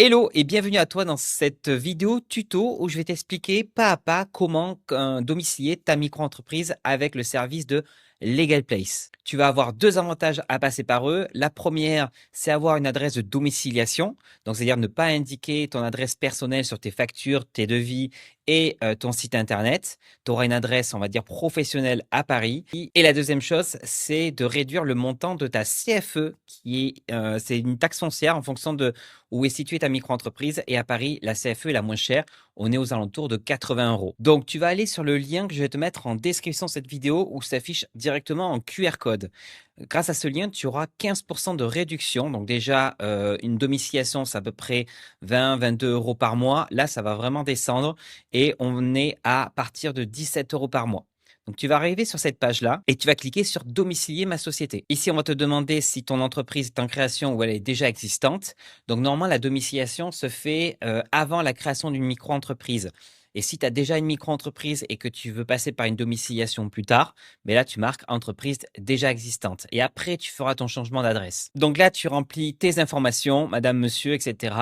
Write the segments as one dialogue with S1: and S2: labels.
S1: Hello et bienvenue à toi dans cette vidéo tuto où je vais t'expliquer pas à pas comment domicilier ta micro-entreprise avec le service de Legal Place. Tu vas avoir deux avantages à passer par eux. La première, c'est avoir une adresse de domiciliation, donc c'est-à-dire ne pas indiquer ton adresse personnelle sur tes factures, tes devis et ton site internet. Tu auras une adresse, on va dire, professionnelle à Paris. Et la deuxième chose, c'est de réduire le montant de ta CFE, c'est une taxe foncière en fonction de où est située ta micro-entreprise. Et à Paris, la CFE est la moins chère. On est aux alentours de 80 euros. Donc, tu vas aller sur le lien que je vais te mettre en description de cette vidéo où s'affiche directement en QR code. Grâce à ce lien, tu auras 15% de réduction. Donc déjà, une domiciliation, c'est à peu près 20-22 euros par mois. Là, ça va vraiment descendre et on est à partir de 17 euros par mois. Donc, tu vas arriver sur cette page-là et tu vas cliquer sur domicilier ma société. Ici, on va te demander si ton entreprise est en création ou elle est déjà existante. Donc, normalement, la domiciliation se fait avant la création d'une micro-entreprise. Et si tu as déjà une micro-entreprise et que tu veux passer par une domiciliation plus tard, mais là, tu marques entreprise déjà existante. Et après, tu feras ton changement d'adresse. Donc là, tu remplis tes informations, madame, monsieur, etc.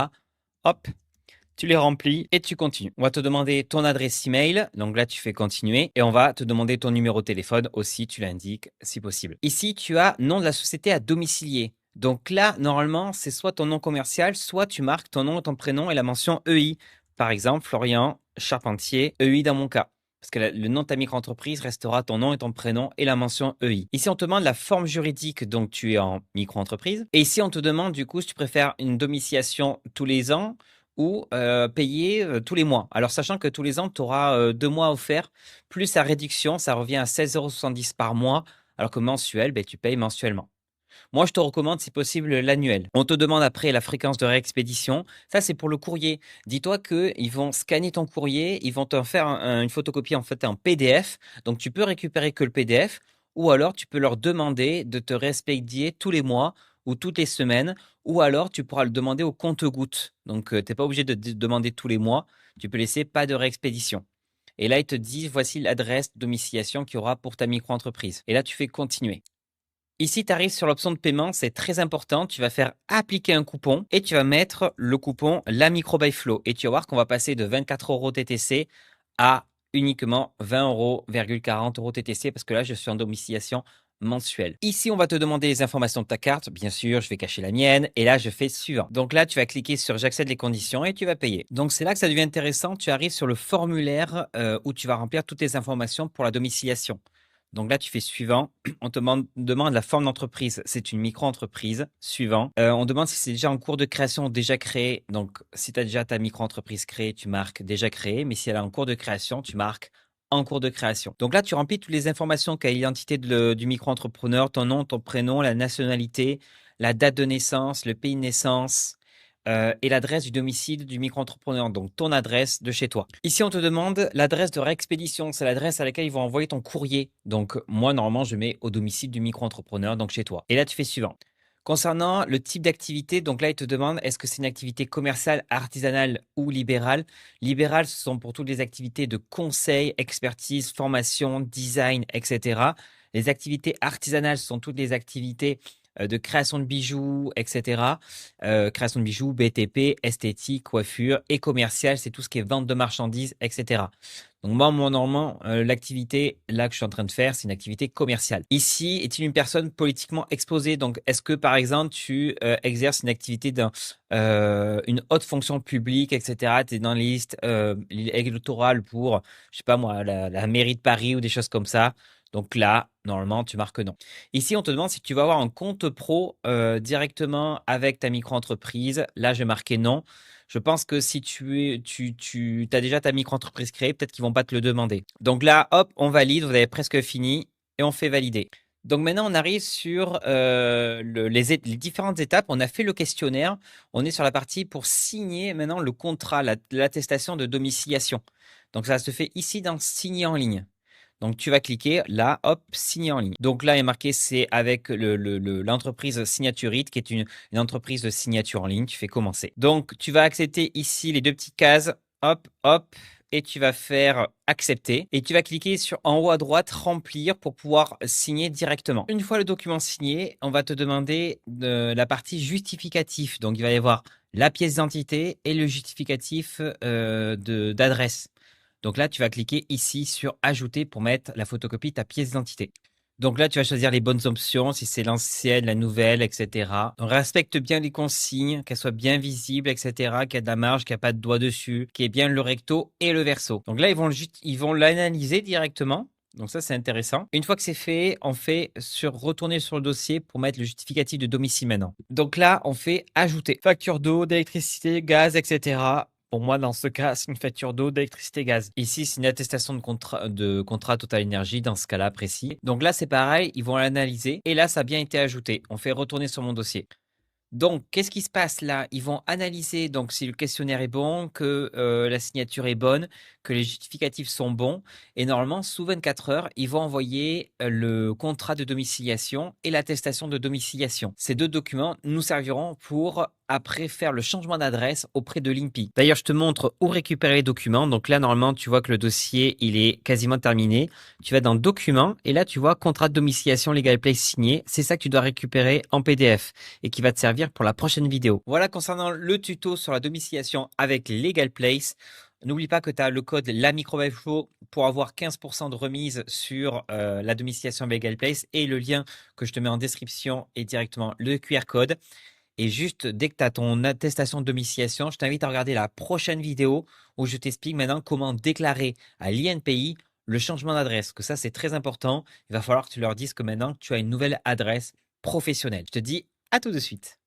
S1: Hop, tu les remplis et tu continues. On va te demander ton adresse email. Donc là, tu fais continuer et on va te demander ton numéro de téléphone aussi. Tu l'indiques si possible. Ici, tu as nom de la société à domicilier. Donc là, normalement, c'est soit ton nom commercial, soit tu marques ton nom, ton prénom et la mention EI. Par exemple, Florian Charpentier, EI dans mon cas. Parce que le nom de ta micro-entreprise restera ton nom et ton prénom et la mention EI. Ici, on te demande la forme juridique, donc tu es en micro-entreprise. Et ici, on te demande du coup si tu préfères une domiciliation tous les ans ou payer tous les mois. Alors, sachant que tous les ans, tu auras 2 mois offerts, plus sa réduction, ça revient à 16,70 € par mois, alors que mensuel, ben, tu payes mensuellement. Moi, je te recommande, si possible, l'annuel. On te demande après la fréquence de réexpédition. Ça, c'est pour le courrier. Dis-toi qu'ils vont scanner ton courrier, ils vont te faire une photocopie en fait en PDF. Donc, tu peux récupérer que le PDF ou alors tu peux leur demander de te réexpédier tous les mois ou toutes les semaines ou alors tu pourras le demander au compte-gouttes. Donc, tu n'es pas obligé de demander tous les mois. Tu peux laisser pas de réexpédition. Et là, il te dit, voici l'adresse de domiciliation qu'il y aura pour ta micro-entreprise. Et là, tu fais continuer. Ici, tu arrives sur l'option de paiement, c'est très important. Tu vas faire appliquer un coupon et tu vas mettre le coupon La Micro by Flow. Et tu vas voir qu'on va passer de 24 euros TTC à uniquement 20,40 euros TTC parce que là, je suis en domiciliation mensuelle. Ici, on va te demander les informations de ta carte. Bien sûr, je vais cacher la mienne. Et là, je fais suivant. Donc là, tu vas cliquer sur j'accède les conditions et tu vas payer. Donc c'est là que ça devient intéressant. Tu arrives sur le formulaire où tu vas remplir toutes les informations pour la domiciliation. Donc là, tu fais suivant. On te demande la forme d'entreprise. C'est une micro-entreprise. Suivant. On demande si c'est déjà en cours de création ou déjà créé. Donc, si tu as déjà ta micro-entreprise créée, tu marques déjà créée. Mais si elle est en cours de création, tu marques en cours de création. Donc là, tu remplis toutes les informations qu'a l'identité du micro-entrepreneur, ton nom, ton prénom, la nationalité, la date de naissance, le pays de naissance, et l'adresse du domicile du micro-entrepreneur, donc ton adresse de chez toi. Ici, on te demande l'adresse de réexpédition. C'est l'adresse à laquelle ils vont envoyer ton courrier. Donc, moi, normalement, je mets au domicile du micro-entrepreneur, donc chez toi. Et là, tu fais suivant. Concernant le type d'activité, donc là, il te demande est-ce que c'est une activité commerciale, artisanale ou libérale. Libérale, ce sont pour toutes les activités de conseil, expertise, formation, design, etc. Les activités artisanales, ce sont toutes les activités de création de bijoux, etc. Création de bijoux, BTP, esthétique, coiffure et commercial, c'est tout ce qui est vente de marchandises, etc. Donc moi, normalement, l'activité là que je suis en train de faire, c'est une activité commerciale. Ici, est-il une personne politiquement exposée? Donc, est-ce que par exemple, tu exerces une activité une haute fonction publique, etc. Tu es dans les listes électorales pour, je sais pas moi, la mairie de Paris ou des choses comme ça. Donc là, normalement, tu marques non. Ici, on te demande si tu vas avoir un compte pro directement avec ta micro-entreprise. Là, je vais marquer non. Je pense que si tu as déjà ta micro-entreprise créée, peut-être qu'ils vont pas te le demander. Donc là, hop, on valide, vous avez presque fini et on fait valider. Donc maintenant, on arrive sur les différentes étapes. On a fait le questionnaire. On est sur la partie pour signer maintenant le contrat, l'attestation de domiciliation. Donc ça se fait ici dans signer en ligne. Donc, tu vas cliquer là, hop, signer en ligne. Donc là, il est marqué, c'est avec l'entreprise Signaturite, qui est une entreprise de signature en ligne. Tu fais commencer. Donc, tu vas accepter ici les deux petites cases, hop, hop, et tu vas faire accepter. Et tu vas cliquer sur en haut à droite, remplir pour pouvoir signer directement. Une fois le document signé, on va te demander la partie justificatif. Donc, il va y avoir la pièce d'identité et le justificatif d'adresse. Donc là, tu vas cliquer ici sur ajouter pour mettre la photocopie de ta pièce d'identité. Donc là, tu vas choisir les bonnes options, si c'est l'ancienne, la nouvelle, etc. Donc respecte bien les consignes, qu'elles soient bien visibles, etc. Qu'il y a de la marge, qu'il n'y a pas de doigt dessus, qu'il y ait bien le recto et le verso. Donc là, ils vont l'analyser directement. Donc ça, c'est intéressant. Une fois que c'est fait, on fait retourner sur le dossier pour mettre le justificatif de domicile maintenant. Donc là, on fait ajouter facture d'eau, d'électricité, gaz, etc. Pour moi, dans ce cas, c'est une facture d'eau, d'électricité, gaz. Ici, c'est une attestation de contrat Total Énergie dans ce cas-là précis. Donc là, c'est pareil, ils vont l'analyser et là, ça a bien été ajouté. On fait retourner sur mon dossier. Donc, qu'est-ce qui se passe là? Ils vont analyser donc si le questionnaire est bon, que la signature est bonne, que les justificatifs sont bons. Et normalement, sous 24 heures, ils vont envoyer le contrat de domiciliation et l'attestation de domiciliation. Ces deux documents nous serviront pour après faire le changement d'adresse auprès de l'INPI. D'ailleurs, je te montre où récupérer les documents. Donc là, normalement, tu vois que le dossier, il est quasiment terminé. Tu vas dans Documents et là, tu vois contrat de domiciliation Legal Place signé. C'est ça que tu dois récupérer en PDF et qui va te servir pour la prochaine vidéo. Voilà concernant le tuto sur la domiciliation avec Legal Place. N'oublie pas que tu as le code LAMICROBAFO pour avoir 15% de remise sur la domiciliation avec Legal Place et le lien que je te mets en description est directement le QR code. Et juste, dès que tu as ton attestation de domiciliation, je t'invite à regarder la prochaine vidéo où je t'explique maintenant comment déclarer à l'INPI le changement d'adresse. Que ça, c'est très important. Il va falloir que tu leur dises que maintenant, tu as une nouvelle adresse professionnelle. Je te dis à tout de suite.